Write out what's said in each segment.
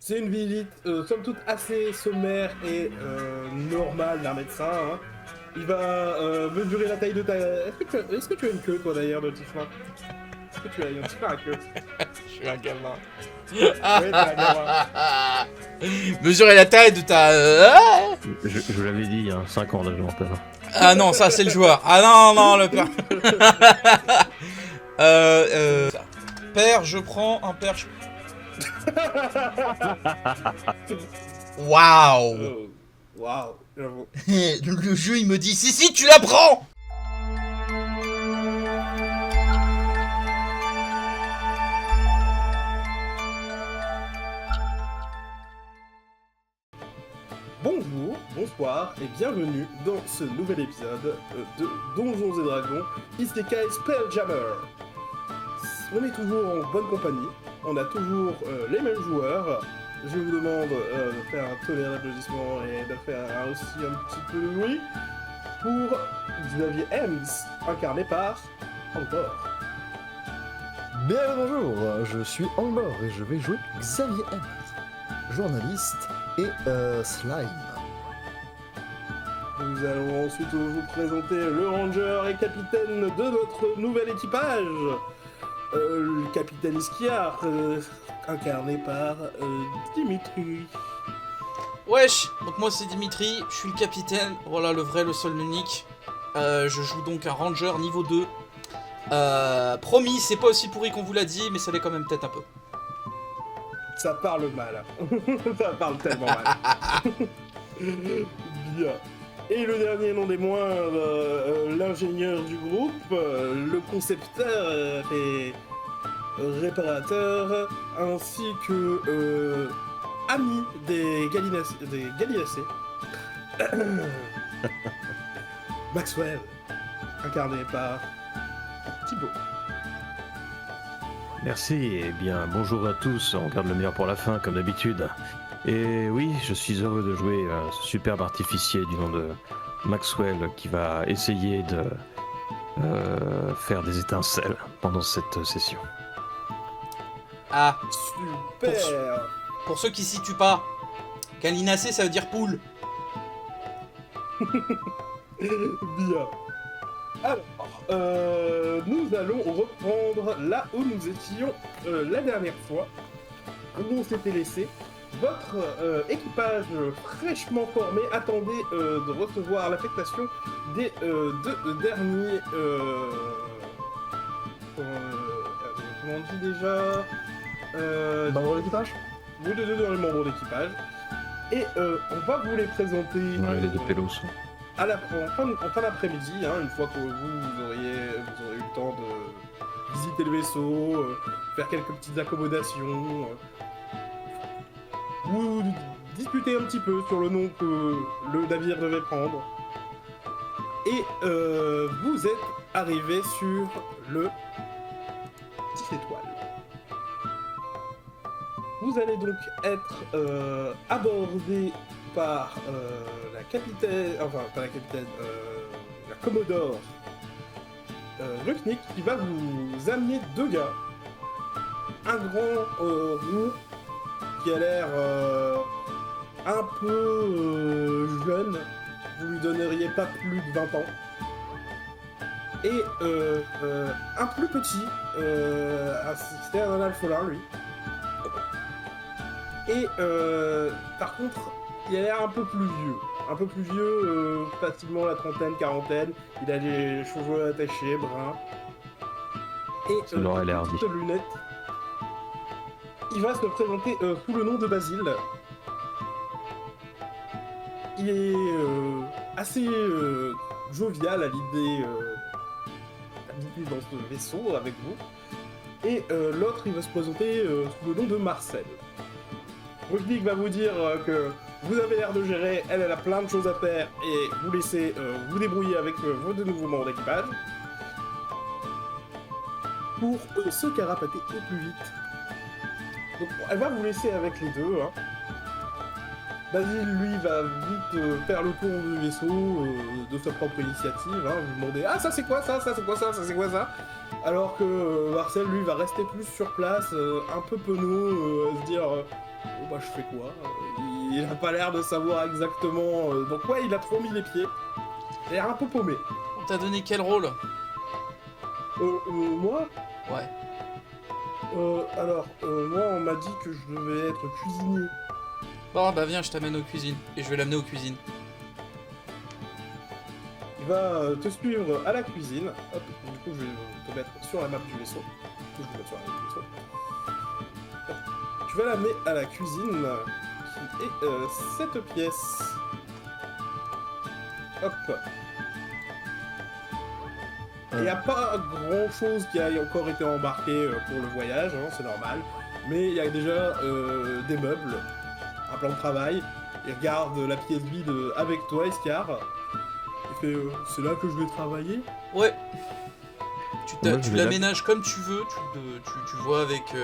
C'est une visite, somme toute, assez sommaire et normale d'un médecin. Hein. Il va mesurer la taille de ta... Est-ce que tu as une queue, toi, d'ailleurs, de Tiffin? Est-ce que tu as un Tiffin à queue? Je suis un gamin. Oui, t'es un gamin. Mesurer la taille de ta... Je l'avais dit, il y a 5 ans là, je m'entends. Ah non, ça c'est le joueur. Ah non, non, le père. Père, je prends un père. Waouh. Waouh, j'avoue. Le jeu il me dit si tu la prends. Bonjour, bonsoir et bienvenue dans ce nouvel épisode de Donjons et Dragons, Isekai Spelljammer. On est toujours en bonne compagnie, on a toujours les mêmes joueurs. Je vous demande de faire un tolérable applaudissement et de faire aussi un petit peu de bruit pour Xavier Hems, incarné par Angor. Bien bonjour, je suis Angor et je vais jouer Xavier Hems, journaliste et slime. Nous allons ensuite vous présenter le ranger et capitaine de notre nouvel équipage, le capitaine Iskiar, incarné par Dimitri. Wesh, donc moi c'est Dimitri, je suis le capitaine, voilà le vrai, le seul, l'unique. Je joue donc un ranger niveau 2. Promis, c'est pas aussi pourri qu'on vous l'a dit, mais ça l'est quand même peut-être un peu. Ça parle mal. Ça parle tellement mal. Bien. Et le dernier nom des moindres, l'ingénieur du groupe, le concepteur et réparateur, ainsi que ami des Gallinacés. Maxwell, incarné par Thibaut. Merci et bien bonjour à tous, on garde le meilleur pour la fin comme d'habitude. Et oui, je suis heureux de jouer ce superbe artificier du nom de Maxwell qui va essayer de faire des étincelles pendant cette session. Ah, Super. pour ceux qui situent pas, Gallinacé ça veut dire poule. Bien. Alors, nous allons reprendre là où nous étions la dernière fois, où on s'était laissé. Votre équipage fraîchement formé attendait de recevoir l'affectation des deux derniers... comment on dit déjà Membre de l'équipage. Oui, les deux derniers membres d'équipage. Et on va vous les présenter Les deux pélos. en fin d'après-midi, hein, une fois que vous aurez eu le temps de visiter le vaisseau, faire quelques petites accommodations, vous discuter un petit peu sur le nom que le navire devait prendre. Et vous êtes arrivé sur le 10 étoiles. Vous allez donc être abordé par la capitaine, enfin pas la capitaine, la Commodore Ruknik qui va vous amener deux gars. Un grand roux qui a l'air un peu jeune, vous lui donneriez pas plus de 20 ans. Et un plus petit, c'était un alphelin lui. Et par contre, il a l'air un peu plus vieux, facilement la trentaine, quarantaine. Il a les cheveux attachés, bruns. Et Ça l'aurait l'air dit. petites lunettes. Il va se présenter sous le nom de Basile. Il est assez jovial à l'idée d'habiter dans ce vaisseau avec vous. Et l'autre, il va se présenter sous le nom de Marcel. Ruknik va vous dire que vous avez l'air de gérer, elle a plein de choses à faire et vous laissez vous débrouiller avec vos deux nouveaux membres d'équipage pour se carapater au plus vite. Donc elle va vous laisser avec les deux. Hein. Basile, lui, va vite faire le tour du vaisseau de sa propre initiative. Hein. Vous demandez « Ah, ça c'est quoi ça? Ça c'est quoi ça? Ça c'est quoi ça ?» Alors que Marcel, lui, va rester plus sur place, un peu penaud, à se dire Bon bah je fais quoi? Il a pas l'air de savoir exactement... Donc ouais, il a trop mis les pieds. Il a l'air un peu paumé. On t'a donné quel rôle? Moi? Ouais. Alors, moi on m'a dit que je devais être cuisinier. Bon, bah viens, je t'amène aux cuisines. Et je vais l'amener aux cuisines. Il va te suivre à la cuisine. Hop, du coup je vais te mettre sur la map du vaisseau. Du coup, je vais mettre sur la map du vaisseau. Hop. Tu vas l'amener à la cuisine, qui est cette pièce. Hop. Il n'y a pas grand chose qui a encore été embarqué pour le voyage, hein, c'est normal. Mais il y a déjà des meubles, un plan de travail. Il regarde la pièce vide avec toi, Escar. Il fait c'est là que je vais travailler. Ouais. Moi, Tu je vais l'aménages comme tu veux. Tu vois avec... tu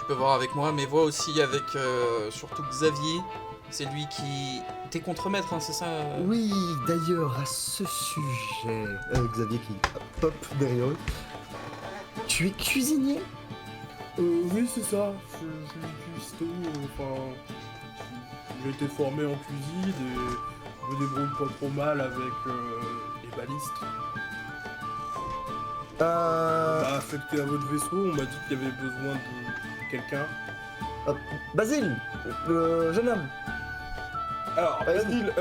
peux voir avec moi, mais vois aussi avec surtout Xavier. C'est lui qui... T'es contremaître, hein, c'est ça Oui, d'ailleurs, à ce sujet, Xavier qui pop derrière eux. Tu es cuisinier? Oui, c'est ça. Je suis cuistot. Enfin, j'ai été formé en cuisine et je me débrouille pas trop mal avec les balistes. On m'a affecté à votre vaisseau, on m'a dit qu'il y avait besoin de quelqu'un. Basile, le jeune homme. Alors, Basile,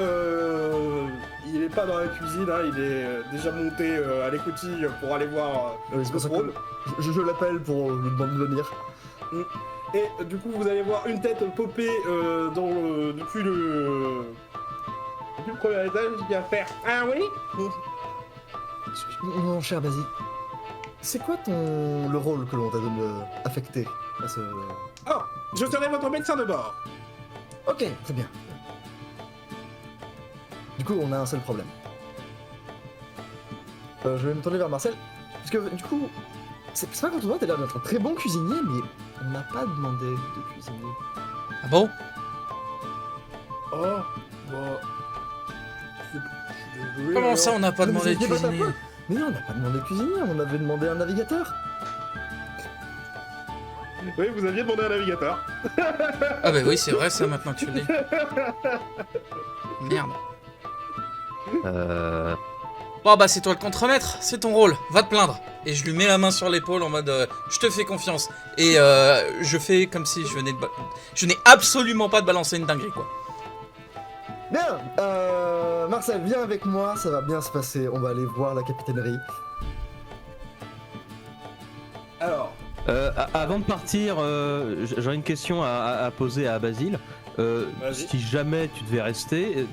il est pas dans la cuisine, hein, il est déjà monté à l'écoutille pour aller voir Oui, c'est pour ça le que je l'appelle pour lui demander de venir. Et du coup, vous allez voir une tête popée depuis le premier étage qui va faire « Ah oui ?» Mon cher Basile, c'est quoi le rôle que l'on t'a affecté à ce... Oh, je serai votre médecin de bord. Ok, très bien. Du coup, on a un seul problème. Je vais me tourner vers Marcel, parce que du coup, c'est pas contre toi, t'as l'air d'être un très bon cuisinier, mais on n'a pas demandé de cuisinier. Ah bon? Oh, bah... Je suis désolé. Comment ça, on n'a pas Non, mais demandé de c'est pas ta cuisiner? faute. Mais non, on n'a pas demandé de cuisinier, on avait demandé un navigateur. Oui, vous aviez demandé un navigateur. Ah bah oui, c'est vrai, ça, maintenant que tu le dis. Merde. Bon bah c'est toi le contremaître, c'est ton rôle, va te plaindre. Et je lui mets la main sur l'épaule en mode je te fais confiance. Et je fais comme si je venais de... Je n'ai absolument pas de balancer une dinguerie quoi. Bien, Marcel, viens avec moi, ça va bien se passer, on va aller voir la capitainerie. Alors, Avant de partir, j'aurais une question à poser à Basile. Vas-y. Si jamais tu devais rester,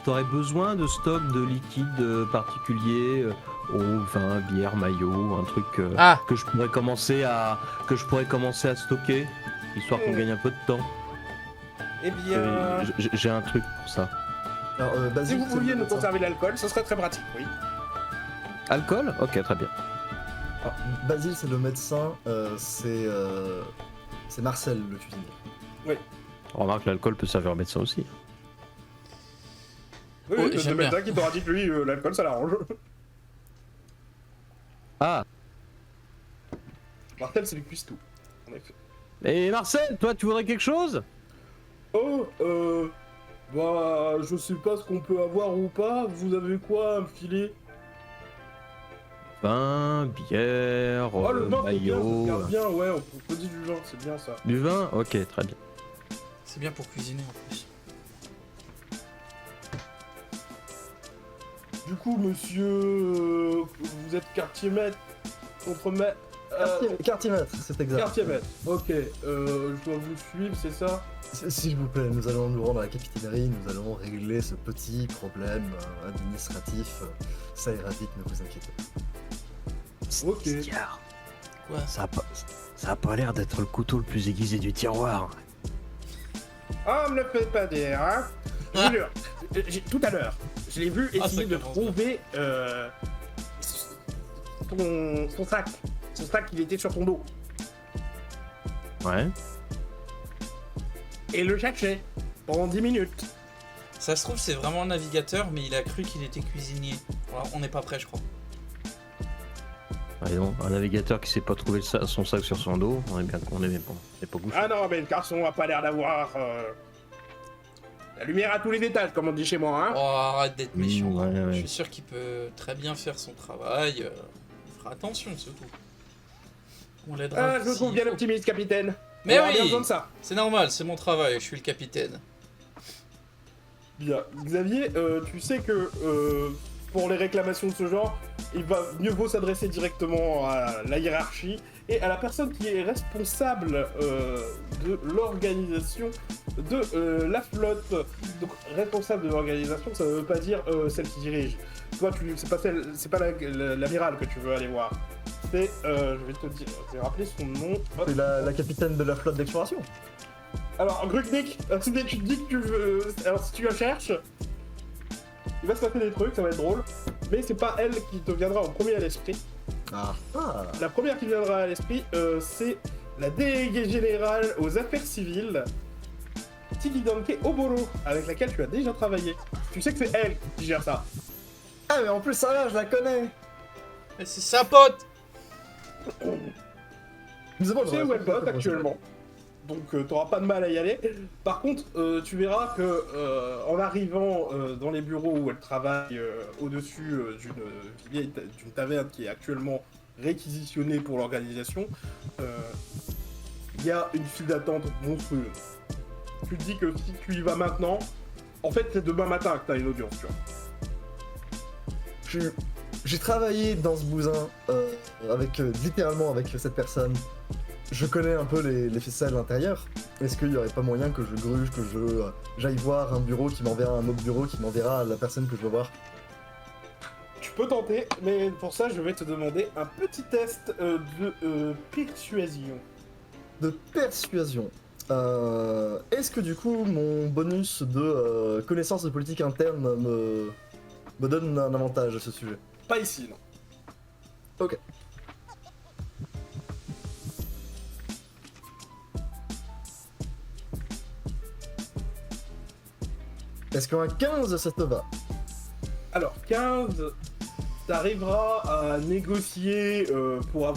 t'aurais besoin de stock de liquide particulier, eau, vin, bière, maillot, un truc que je pourrais commencer à stocker, histoire qu'on gagne un peu de temps. eh bien... J'ai un truc pour ça. Alors, Si Basile, vous c'est le vouliez nous médecin. conserver l'alcool, ce serait très pratique, oui. Alcool? Ok, très bien. Alors, Basile, c'est le médecin, c'est Marcel, le cuisinier. Remarque, l'alcool peut servir au médecin aussi. Oui, Oh, oui, j'aime le médecin qui t'aura dit que lui, l'alcool, ça l'arrange. Ah, Martel, c'est le cuistot, en effet. et Marcel, toi, tu voudrais quelque chose? Oh, bah, je sais pas ce qu'on peut avoir ou pas. Vous avez quoi à me filer? Vin, bière, Oh, le vin, c'est bien, ça se maillot. garde bien, ouais, on peut dire du vin, c'est bien ça. Du vin? Ok, très bien. C'est bien pour cuisiner en plus. Du coup, monsieur, vous êtes quartier-maître, contre-maître... Quartier-maître, c'est exact. Quartier-maître, ok, je dois vous suivre, c'est ça? S'il vous plaît, nous allons nous rendre à la capitainerie, nous allons régler ce petit problème administratif. Ça ira vite, ne vous inquiétez pas. Ok. Scar, Quoi? ça a pas l'air d'être le couteau le plus aiguisé du tiroir. Ah, me le faites pas dire, hein. Je vous jure, tout à l'heure, je l'ai vu Ah, essayer ça de commence trouver son sac. Son sac, il était sur ton dos. Ouais. Et le cherchait pendant 10 minutes. Ça se trouve c'est vraiment un navigateur mais il a cru qu'il était cuisinier. Alors, on n'est pas prêt je crois. Voyons, un navigateur qui sait pas trouver son sac sur son dos, on est bien qu'on est pas bouché. Ah non, mais le garçon a pas l'air d'avoir la lumière à tous les étages, comme on dit chez moi, hein. Oh, arrête d'être méchant. ouais. Je suis sûr qu'il peut très bien faire son travail. Il fera attention, c'est tout. On l'aidera. Ah, je me trouve bien optimiste, capitaine. Mais On aura bien oui, besoin de ça. c'est normal, c'est mon travail, je suis le capitaine. Bien. Xavier, tu sais que pour les réclamations de ce genre, il va mieux vaut s'adresser directement à la hiérarchie et à la personne qui est responsable de l'organisation de la flotte. Donc, responsable de l'organisation, ça ne veut pas dire celle qui dirige. Toi, c'est pas l'amiral que tu veux aller voir. C'est, je vais te dire, je vais rappeler son nom. Hop. C'est la capitaine de la flotte d'exploration. Alors, Grugnik, si tu te dis que tu veux. Alors, si tu la cherches, il va se passer des trucs, ça va être drôle. Mais c'est pas elle qui te viendra en premier à l'esprit. Ah. La première qui viendra à l'esprit, c'est la déléguée générale aux affaires civiles, Tigidanke Oboro, avec laquelle tu as déjà travaillé. Tu sais que c'est elle qui gère ça. Ah, mais en plus, ça va, je la connais. Mais c'est sa pote. C'est bon, Tu sais où elle bosse actuellement. Donc t'auras pas de mal à y aller. Par contre, tu verras que en arrivant dans les bureaux où elle travaille au-dessus d'une taverne qui est actuellement réquisitionnée pour l'organisation, il y a une file d'attente monstrueuse. Tu te dis que si tu y vas maintenant, en fait c'est demain matin que t'as une audience, tu vois. J'ai travaillé dans ce bousin littéralement avec cette personne. Je connais un peu les ficelles intérieures. Est-ce qu'il n'y aurait pas moyen que je gruge, que j'aille voir un bureau qui m'enverra un autre bureau qui m'enverra la personne que je veux voir? Tu peux tenter, mais pour ça je vais te demander un petit test de persuasion. De persuasion. Est-ce que du coup mon bonus de connaissance de politique interne me donne un avantage à ce sujet? Pas ici, non. Ok. Est-ce qu'un 15 ça te va? Alors, 15, t'arriveras à négocier pour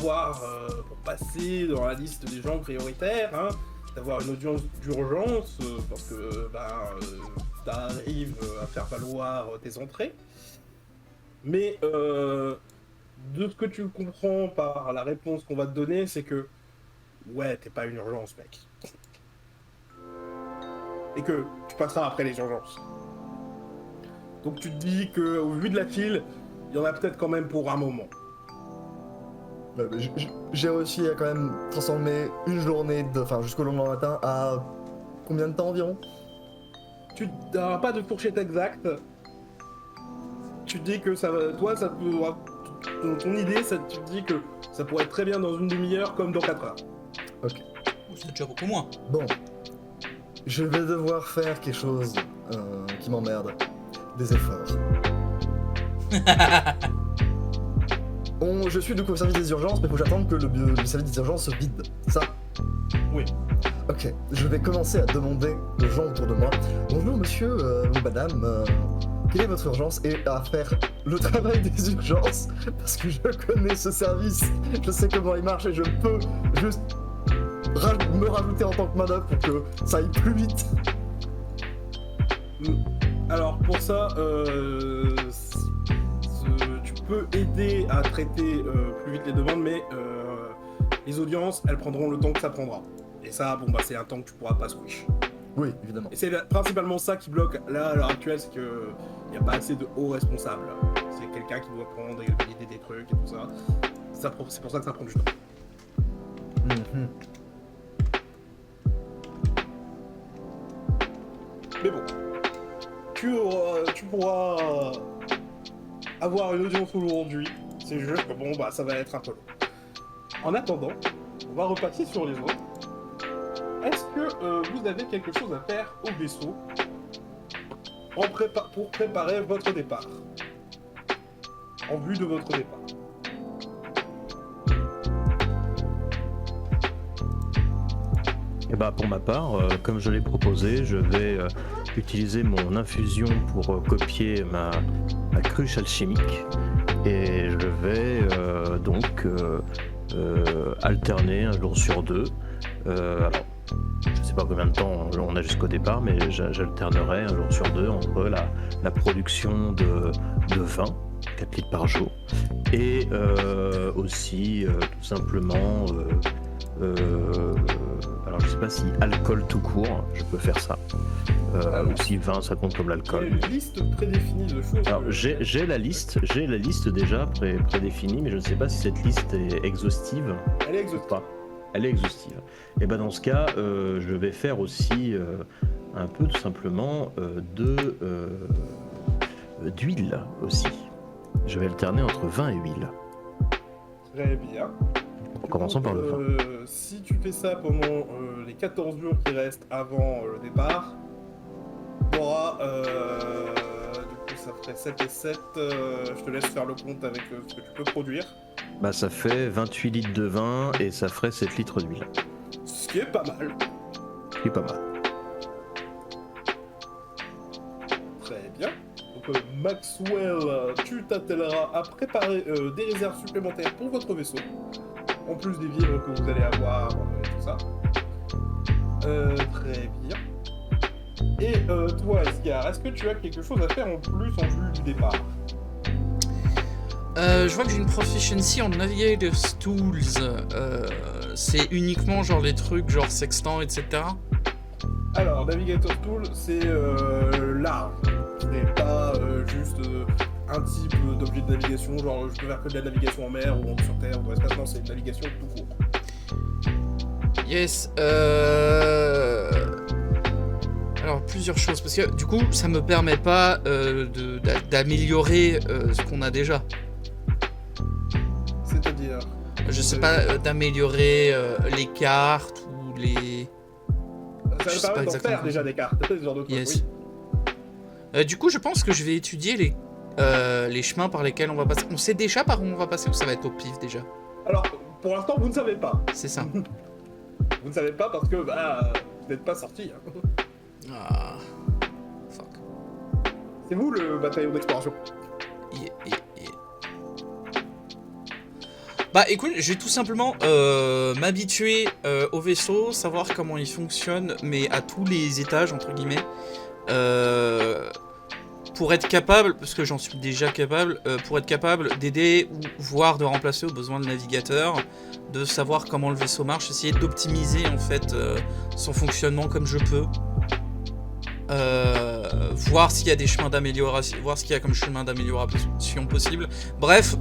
passer dans la liste des gens prioritaires, hein, d'avoir une audience d'urgence, parce que t'arrives à faire valoir tes entrées. Mais de ce que tu comprends par la réponse qu'on va te donner, c'est que ouais, t'es pas une urgence, mec. Et que tu passeras après les urgences. Donc tu te dis que au vu de la file, il y en a peut-être quand même pour un moment. J'ai réussi à quand même transformer une journée, jusqu'au lendemain matin, à combien de temps environ? Tu n'auras pas de fourchette exacte. Tu te dis que ça va, toi, ça peut, ton idée, tu te dis que ça pourrait être très bien dans une demi-heure comme dans 4 heures. Ok. C'est déjà beaucoup moins. Bon. Je vais devoir faire quelque chose qui m'emmerde. Des efforts. Je suis du coup au service des urgences, mais faut que j'attende que le service des urgences se vide. Ça? Oui. Ok, je vais commencer à demander aux gens autour de moi. Bonjour monsieur ou madame, quelle est votre urgence? Et à faire le travail des urgences, parce que je connais ce service, je sais comment il marche et je peux juste me rajouter en tant que manœuvre pour que ça aille plus vite. Alors pour ça, tu peux aider à traiter plus vite les demandes, mais les audiences, elles prendront le temps que ça prendra. Et ça, bon bah c'est un temps que tu pourras pas squish. Oui, évidemment. Et c'est principalement ça qui bloque là à l'heure actuelle, c'est que y a pas assez de hauts responsables. C'est quelqu'un qui doit prendre et valider des trucs et tout ça. C'est pour ça que ça prend du temps. Mm-hmm. Mais bon, tu pourras avoir une audience aujourd'hui. C'est juste que bon bah ça va être un peu long. En attendant, on va repasser sur les autres. Est-ce que vous avez quelque chose à faire au vaisseau pour préparer votre départ? En vue de votre départ. Et bah pour ma part, comme je l'ai proposé, je vais utiliser mon infusion pour copier ma cruche alchimique et je vais alterner un jour sur 2. Alors, je sais pas combien de temps on a jusqu'au départ, mais j'alternerai un jour sur 2 entre la production de vin, 4 litres par jour, et aussi tout simplement, alors je sais pas si alcool tout court, je peux faire ça, ou si vin ça compte comme Il y a l'alcool. une liste prédéfinie de choses. Alors j'ai la liste déjà prédéfinie, mais je ne sais pas si cette liste est exhaustive Elle est ou exhaustive. pas. Elle est exhaustive. Et ben dans ce cas, je vais faire aussi un peu tout simplement d'huile aussi. Je vais alterner entre vin et huile. Très bien. En commençant par le vin. Si tu fais ça pendant les 14 jours qui restent avant le départ, tu auras. Du coup, ça ferait 7 et 7. Je te laisse faire le compte avec ce que tu peux produire. Bah ça fait 28 litres de vin et ça ferait 7 litres d'huile. Ce qui est pas mal. C'est pas mal. Très bien. Donc, Maxwell, tu t'attelleras à préparer des réserves supplémentaires pour votre vaisseau. En plus des vivres que vous allez avoir et tout ça. Très bien. Et toi, Escar, est-ce que tu as quelque chose à faire en plus en vue du départ? Je vois que j'ai une proficiency en Navigator's Tools. C'est uniquement genre les trucs genre sextant, etc. Alors, Navigator Tool, c'est large. Ce n'est pas juste un type d'objet de navigation, genre je peux faire que de la navigation en mer ou sur terre ou dans l'espace. Non, c'est une navigation tout court. Yes. Alors plusieurs choses, parce que du coup ça me permet pas d'améliorer ce qu'on a déjà. C'est-à-dire Je sais pas, d'améliorer les cartes ou les... ça je me sais pas permet d'en exactement faire déjà des cartes, ce genre de trucs, Yes. oui. Du coup je pense que je vais étudier les chemins par lesquels on va passer. On sait déjà par où on va passer ou ça va être au pif déjà? Alors, pour l'instant, vous ne savez pas. C'est ça. Vous ne savez pas parce que vous n'êtes pas sorti. Hein. Ah... Fuck. C'est vous le bataillon d'exploration. Yeah. Bah écoute, je vais tout simplement m'habituer au vaisseau, savoir comment il fonctionne, mais à tous les étages, entre guillemets, pour être capable, parce que j'en suis déjà capable, pour être capable d'aider ou voire de remplacer au besoin le navigateur, de savoir comment le vaisseau marche, essayer d'optimiser en fait son fonctionnement comme je peux. Voir s'il y a des chemins d'amélioration, voir ce qu'il y a comme chemin d'amélioration possible. Bref,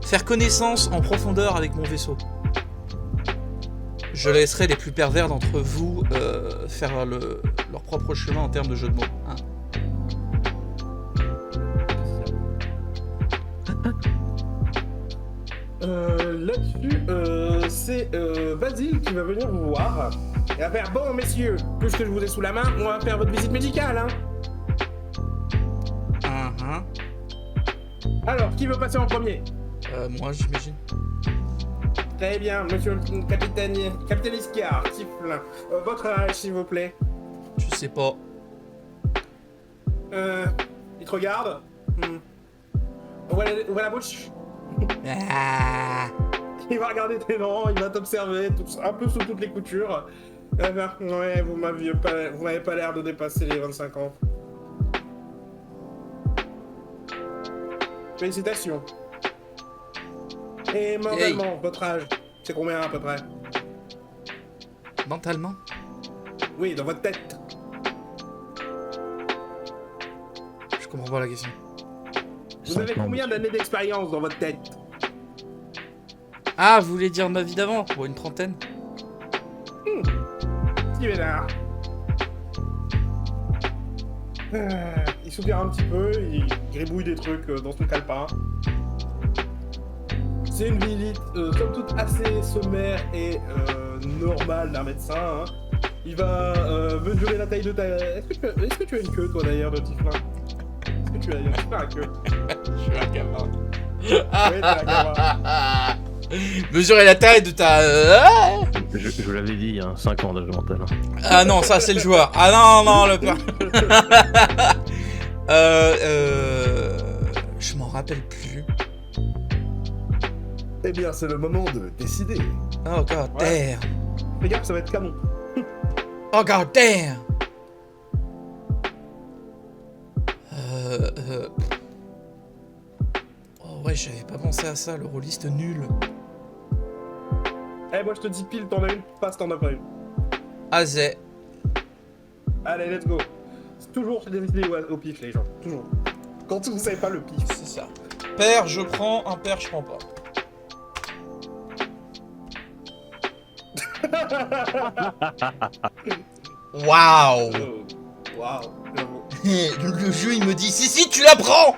faire connaissance en profondeur avec mon vaisseau. Je laisserai les plus pervers d'entre vous faire leur propre chemin en termes de jeu de mots. Hein. Là-dessus, c'est Basile qui va venir vous voir. Et va faire, bon messieurs, puisque je vous ai sous la main, on va faire votre visite médicale, hein. Alors, qui veut passer en premier? Moi, j'imagine. Très bien, monsieur le capitaine Iscar, Tiflin. Votre âge, s'il vous plaît. Je sais pas. Il te regarde. Ouvre la bouche. Ah. Il va regarder tes dents, il va t'observer, un peu sous toutes les coutures. Ouais, vous m'avez pas l'air de dépasser les 25 ans. Félicitations. Et mentalement, votre âge, c'est combien à peu près? Mentalement? Oui, dans votre tête. Je comprends pas la question. Vous avez combien d'années d'expérience dans votre tête? Ah, vous voulez dire ma vie d'avant? Bon, une trentaine. Petit vénard. Il soupire un petit peu, il gribouille des trucs dans son calepin. C'est une visite, somme toute, assez sommaire et normale d'un médecin. Hein. Il va mesurer la taille de ta... Est-ce que tu as une queue, toi, d'ailleurs, de Tiflin? Est-ce que tu as une queue? Je suis un gamin. Oui, t'es un gamin. Mesurer la taille de ta... Je vous l'avais dit, hein, 5 ans d'âge mental. Ah non, ça c'est le joueur. Ah non, le père. Je m'en rappelle plus. Eh bien, c'est le moment de décider. Oh god Ouais. damn. Fais gaffe, ça va être canon. Oh god damn. Oh ouais, j'avais pas pensé à ça, le rôliste nul. Eh, moi je te dis pile, t'en as une, passe, t'en as pas une. Azé. Allez, let's go. C'est toujours décider au pif, les gens. Toujours. Quand vous savez pas le pif. C'est ça. Père, je prends. Impair, je prends pas. Waouh. Waouh, j'avoue. Le jeu, il me dit si, tu la prends.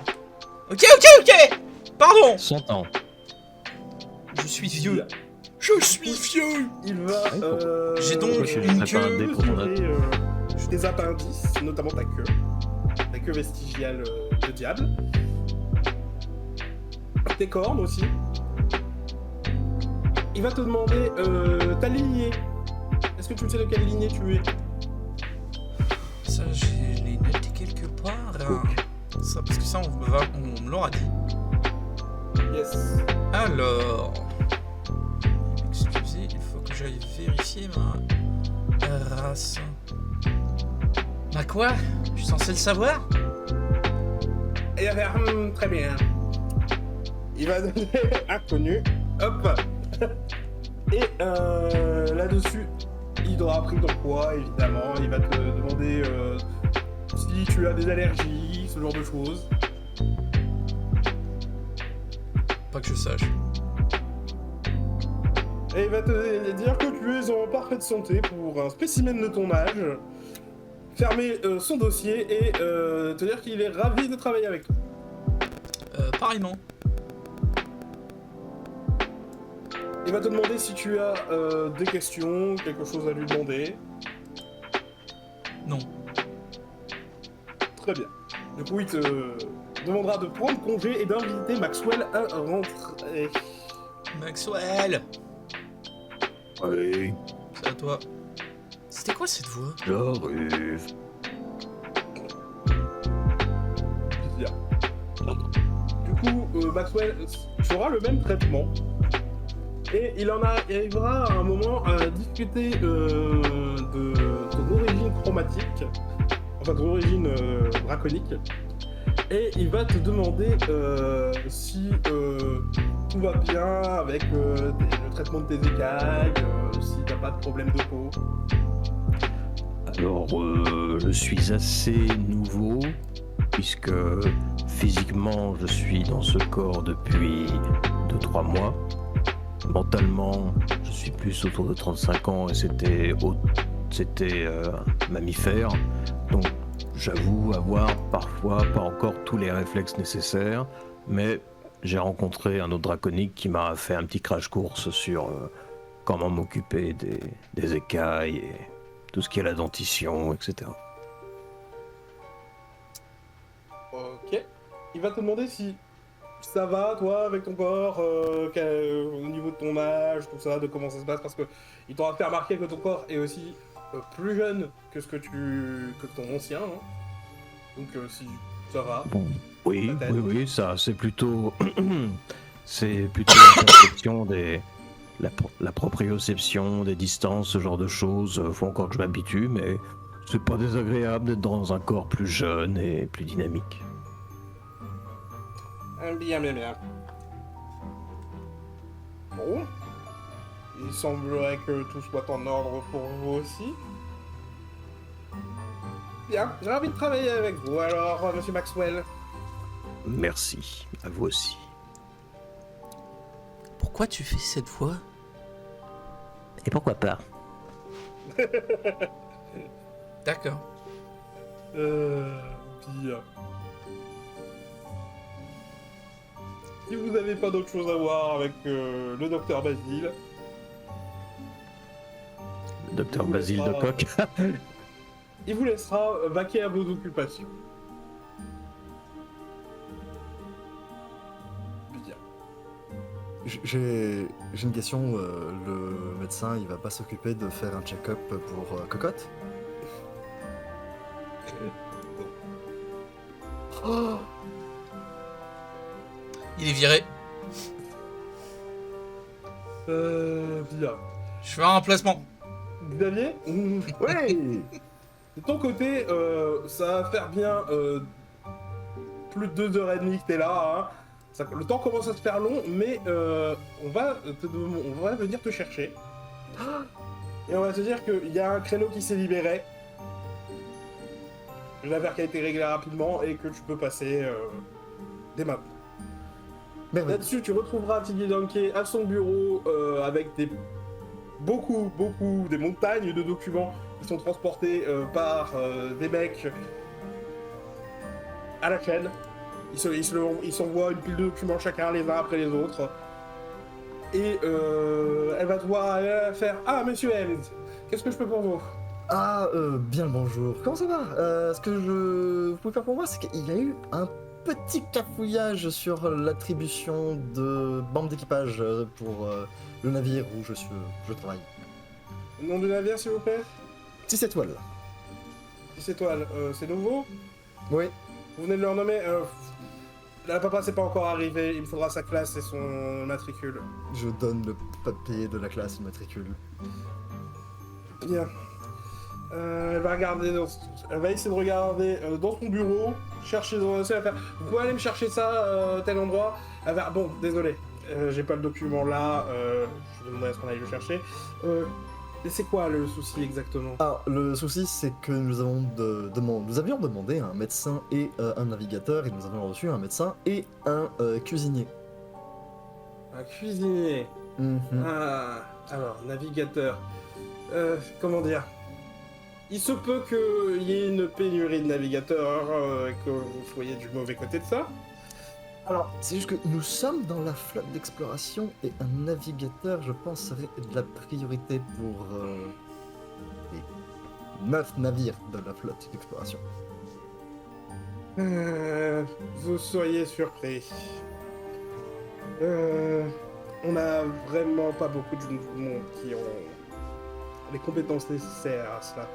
Ok. Pardon. 100 ans. Je suis vieux. Je suis vieux. Il va. J'ai donc je une ferais pas un queue. dé pour ton note. Des appendices, notamment ta queue. Ta queue vestigiale de diable. Tes cornes aussi. Il va te demander ta lignée. Est-ce que tu sais de quelle lignée tu es? Ça, je l'ai noté quelque part. Hein. Ça, parce que ça, on me l'aura dit. Yes. Alors. Excusez, il faut que j'aille vérifier ma race. Ma quoi? Je suis censé le savoir? Et il va faire très bien. Il va donner inconnu. Hop. Et là-dessus, il aura pris ton poids, évidemment. Il va te demander si tu as des allergies, ce genre de choses. Pas que je sache. Et il va te dire que tu es en parfaite santé pour un spécimen de ton âge. Fermer son dossier et te dire qu'il est ravi de travailler avec toi. Pareillement. Il va te demander si tu as des questions, quelque chose à lui demander. Non. Très bien. Du coup, il te demandera de prendre congé et d'inviter Maxwell à rentrer. Maxwell! Oui, C'est à toi. C'était quoi cette voix? j'arrive. Bien. Du coup, Maxwell fera le même traitement. Et il en arrivera à un moment à discuter de ton origine chromatique, enfin ton origine draconique. Et il va te demander si tout va bien avec le traitement de tes écailles, si t'as pas de problème de peau. Alors, je suis assez nouveau, puisque physiquement, je suis dans ce corps depuis 2-3 mois. Mentalement, je suis plus autour de 35 ans et c'était mammifère. Donc, j'avoue avoir parfois pas encore tous les réflexes nécessaires, mais j'ai rencontré un autre draconique qui m'a fait un petit crash course sur comment m'occuper des écailles et tout ce qui est la dentition, etc. Ok. Il va te demander si ça va, toi, avec ton corps, au niveau de ton âge, tout ça, de comment ça se passe, parce que il t'aura fait remarquer que ton corps est aussi plus jeune que que ton ancien. Hein. Donc si ça va. Bon, oui, Peut-être. oui, ça, c'est plutôt la perception la proprioception des distances, ce genre de choses. Faut encore que je m'habitue, mais c'est pas désagréable d'être dans un corps plus jeune et plus dynamique. Bien. Bon. Il semblerait que tout soit en ordre pour vous aussi. Bien, j'ai envie de travailler avec vous alors, monsieur Maxwell. Merci, à vous aussi. Pourquoi tu fais cette voix? Et pourquoi pas? D'accord. Bien. Si vous n'avez pas d'autre chose à voir avec le docteur Basile, Le docteur vous Basile laissera- de Coq. il vous laissera vaquer à vos occupations. Bien. J'ai une question. Le médecin, il va pas s'occuper de faire un check-up pour Cocotte? Oh, Il est viré. Bien. Je fais un placement. Xavier, Oui. de ton côté, ça va faire bien plus de 2h30 que t'es là. Hein. Le temps commence à se faire long, mais on va venir te chercher. Et on va te dire qu'il y a un créneau qui s'est libéré. Une affaire qui a été réglée rapidement et que tu peux passer dès maintenant. Merveilleux. Là-dessus, tu retrouveras Tiggy Donkey à son bureau avec beaucoup des montagnes de documents qui sont transportés par des mecs à la chaîne. Ils s'envoient une pile de documents chacun les uns après les autres. Et elle va devoir faire « Ah, monsieur Helms, qu'est-ce que je peux pour vous ?» Ah, bien le bonjour. Comment ça va? Ce que vous pouvez faire pour moi, c'est qu'il y a eu un petit cafouillage sur l'attribution de bande d'équipage pour le navire où je travaille. Nom du navire, s'il vous plaît? 6 étoiles. 6 étoiles, c'est nouveau? Oui. Vous venez de le renommer La papa, c'est pas encore arrivé, il me faudra sa classe et son matricule. Je donne le papier de la classe matricule. Bien. Elle va essayer de regarder dans son bureau, chercher dans elle va faire. Vous pouvez aller me chercher ça, tel endroit. Elle va, bon, désolé, j'ai pas le document là, je demanderai à ce qu'on aille le chercher. Et c'est quoi le souci exactement? Alors, le souci, c'est que nous avions demandé un médecin et un navigateur, et nous avons reçu un médecin et un cuisinier. Un cuisinier. Mhm. Ah, alors, navigateur. Comment dire? Il se peut qu'il y ait une pénurie de navigateurs, que vous soyez du mauvais côté de ça. Alors, c'est juste que nous sommes dans la flotte d'exploration et un navigateur, je pense, serait de la priorité pour les 9 navires de la flotte d'exploration. Vous seriez surpris. On a vraiment pas beaucoup de monde qui ont les compétences nécessaires à cela.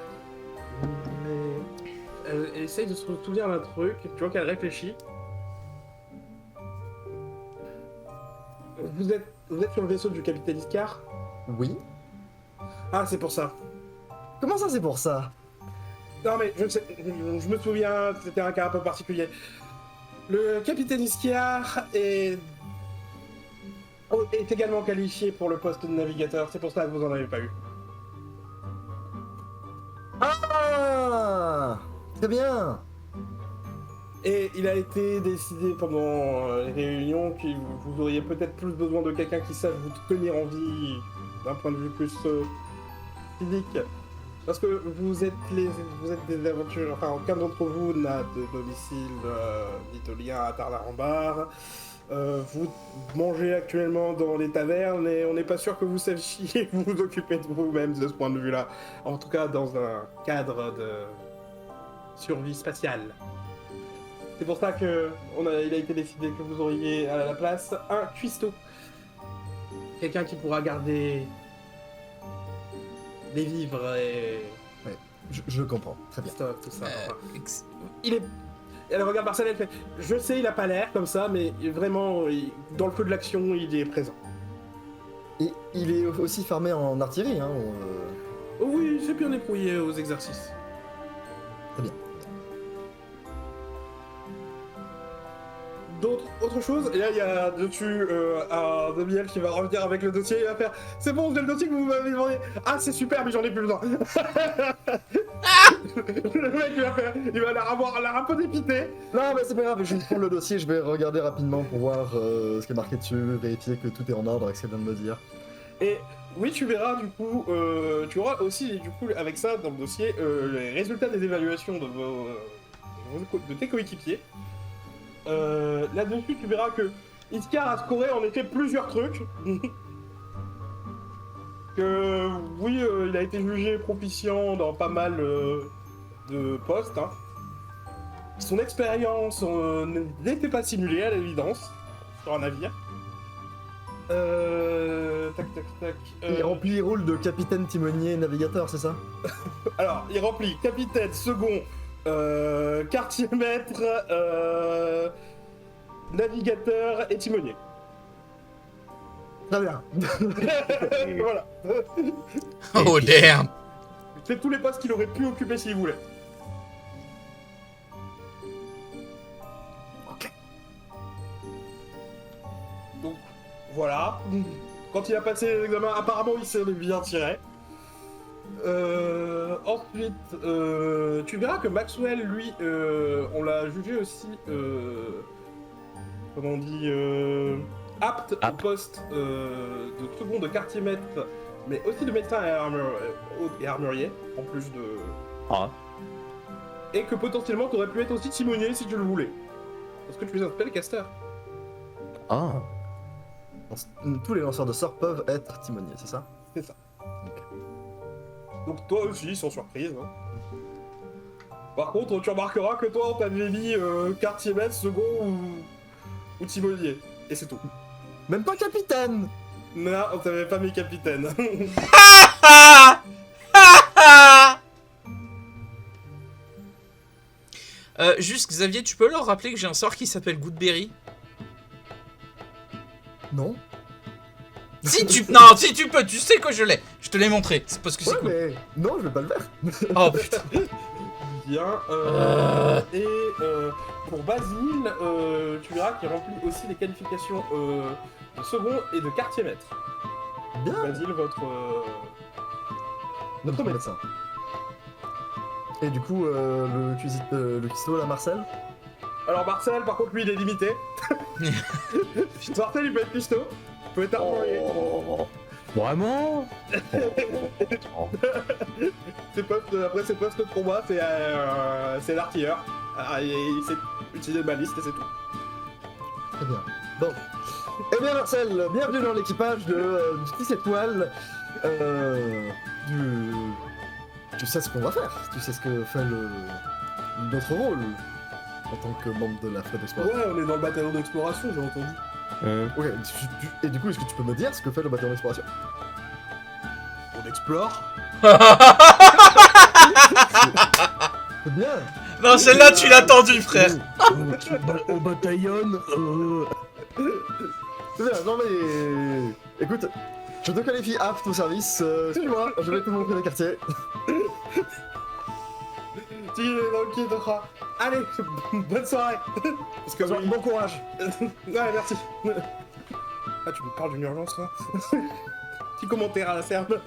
Mais elle essaye de se souvenir d'un truc, tu vois qu'elle réfléchit. Vous êtes sur le vaisseau du capitaine Iscar? Oui. Ah, c'est pour ça. Comment ça, c'est pour ça? Non mais je sais, je me souviens, c'était un cas un peu particulier. Le capitaine Iscar est également qualifié pour le poste de navigateur, c'est pour ça que vous en avez pas eu. Ah, très bien. Et il a été décidé pendant les réunions que vous auriez peut-être plus besoin de quelqu'un qui sache vous tenir en vie d'un point de vue plus physique. Parce que vous êtes des aventuriers, enfin aucun d'entre vous n'a de domicile ni de lien à Tarlarambar. Vous mangez actuellement dans les tavernes et on n'est pas sûr que vous sachiez vous occuper de vous-même de ce point de vue-là. En tout cas dans un cadre de survie spatiale. C'est pour ça que il a été décidé que vous auriez à la place un cuistot. Quelqu'un qui pourra garder des vivres et Ouais, je comprends, très bien. stock, tout ça. Enfin, il est... Elle regarde Marcel, elle fait « Je sais, il a pas l'air comme ça, mais vraiment, dans le feu de l'action, il est présent. Et il est aussi formé en artillerie, hein. Oh oui, c'est bien débrouillé aux exercices. Très bien. Autre chose, et là il y a dessus un demi-elfe qui va revenir avec le dossier, il va faire « C'est bon, j'ai le dossier que vous m'avez demandé. Ah, c'est super, mais j'en ai plus besoin. » Le mec il va l'air un peu dépité. Non, mais c'est pas grave, je vais prendre le dossier, je vais regarder rapidement pour voir ce qui est marqué dessus, vérifier que tout est en ordre avec ce qu'elle vient de me dire. Et oui, tu verras du coup, tu auras aussi du coup avec ça dans le dossier les résultats des évaluations de tes coéquipiers. Là-dessus, tu verras que Iskar a scoré en effet plusieurs trucs. Que oui, il a été jugé proficient dans pas mal de postes. Hein. Son expérience n'était pas simulée à l'évidence sur un navire. Tac. Il remplit les rôles de capitaine, timonier, navigateur, c'est ça? Alors, il remplit capitaine, second, quartier-maître, navigateur et timonier. Très bien. Voilà. Oh damn. C'est tous les postes qu'il aurait pu occuper s'il voulait. Ok. Donc, voilà. Quand il a passé l'examen, apparemment il s'est bien tiré. Ensuite, tu verras que Maxwell, lui, on l'a jugé aussi, comment on dit, apte au poste de second de quartier maître, mais aussi de médecin et armurier, en plus de... Ah. Et que potentiellement tu aurais pu être aussi timonier si tu le voulais. Parce que tu es un spellcaster. Ah. Tous les lanceurs de sorts peuvent être timoniers, c'est ça? C'est ça. Ok. Donc toi aussi, sans surprise. Hein. Par contre, tu remarqueras que toi, on t'avait mis quartier maître, second ou timonier. Et c'est tout. Même pas capitaine! Non, on t'avait pas mis capitaine. Juste Xavier, tu peux leur rappeler que j'ai un sort qui s'appelle Goodberry? Non? Si tu... Non, si tu peux, tu sais que je l'ai. Je te l'ai montré, c'est parce que c'est Ouais, cool. mais... Non, je vais pas le faire. Oh putain. Bien. Et pour Basile, tu verras qu'il remplit aussi les qualifications de second et de quartier maître. Bien. Basile, votre Notre médecin. médecin. Et du coup, le cuistot, là, Marcel? Alors Marcel, par contre, lui, il est limité. Marcel, il peut être cuistot, il peut être armurier. Oh. Vraiment? Après ses postes de combat, c'est l'artilleur. Il sait utiliser le baliste et c'est tout. Très bien. Bon. Eh bien, Marcel, bienvenue dans l'équipage du 10 étoiles. Tu sais ce qu'on va faire. Tu sais ce que fait notre rôle en tant que membre de la flotte d'exploration. Ouais, on est dans le bataillon d'exploration, j'ai entendu. Ok, et du coup, est-ce que tu peux me dire ce que fait le bataillon d'exploration? On explore. C'est bien. Non, celle-là, tu l'as tendue, frère. Au bataillon. C'est bien, non mais... Écoute, je te qualifie apte au service. Suis-moi, je vais te montrer les quartiers. Tu es dans le pied de rat. Allez, bonne soirée. Parce que oui. Bon courage. Ouais, merci. Ah, tu me parles d'une urgence, là. Petit commentaire à la serbe.